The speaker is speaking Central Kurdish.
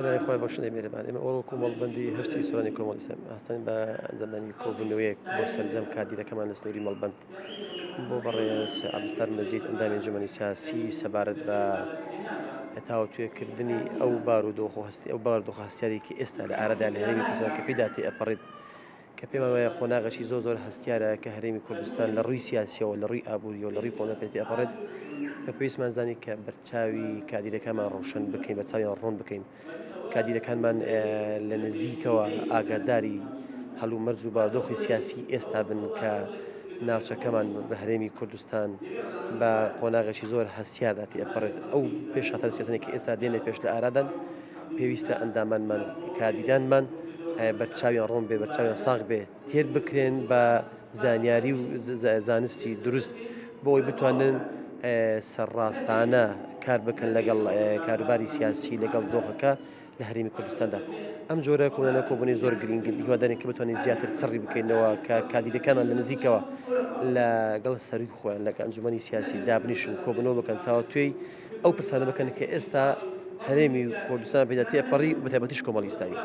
لای خۆی بەخشنەی میێرەبان ئێمە ئەوڕۆ کۆمەڵبەندی هەشتی سۆرانی کۆمەڵی هەستن بە ئەنجامدانی کۆبوونەوەیەک بۆ سەرجەم کادیرەکەمان لە سنووری مەڵبەند بۆ بەڕێز عەبدولستار مەجید ئەندامی ئەنجومەنی سیاسی سەبارەت بە تاوتوێکردنی ئەو بارودۆخ و هەستی ئەو بارودۆخ هەستیارێکی ئێستا لە ئارەدا لە هەرێمی کوردستان کە پێدا تێئەپەڕێت کە پێمان وایە قۆناغەشی زۆر هەستیارە کە هەرێمی کوردستان لە ڕووی سیاسیەوە لە ڕووی ئابووریەوە لە ڕووی پۆنە پێ تێئەپەڕێت بە پێویستمان زانی کە بەرچاوی کادیرەکانمان ڕۆشن بکەین بە چاویان ڕۆن بکەین کادیرەکانمان لە نزیکەوە ئاگاداری هەڵوو مەرج و بارودۆخی سیاسی ئێستا بن کە ناوچەکەمان بە هەرێمی کوردستان بە قۆناغێکی زۆر هەستیاردا تێئەپەڕێت ئەو پێشهاتە سیاسەتێکی ئێستا دێنێ پێش لە ئارادان پێویستە ئەندامانمان کادیدانمان بەرچاویان ڕۆن بێ بەرچاویان ساغ بێ تێر بکرێن بە زانیاری و زانستی دروست بۆی بتوانن سەرڕاستانە کار بکەن لەگەڵ کاروباری سیاسی لەگەڵ دۆخەکە لە هەرێمی کوردستاندا ئەم جۆرە کۆمەڵە کۆبوونی زۆر گرنگن هیوادارین کە بتوانین زیاتر چڕی بکەینەوە کە کادیرەکانمان لە نزیکەوە لەگەڵ سەروی خۆیان لەگە ئەنجومەنی سیاسی دابنیشن کۆبنەوە بکەن تاوە توێی ئەو پرسانە بکەن کە ئێستا هەرێمی کوردستان پێدا تێپەڕی بە تایبەتیش کۆمەڵی ئیسلامی.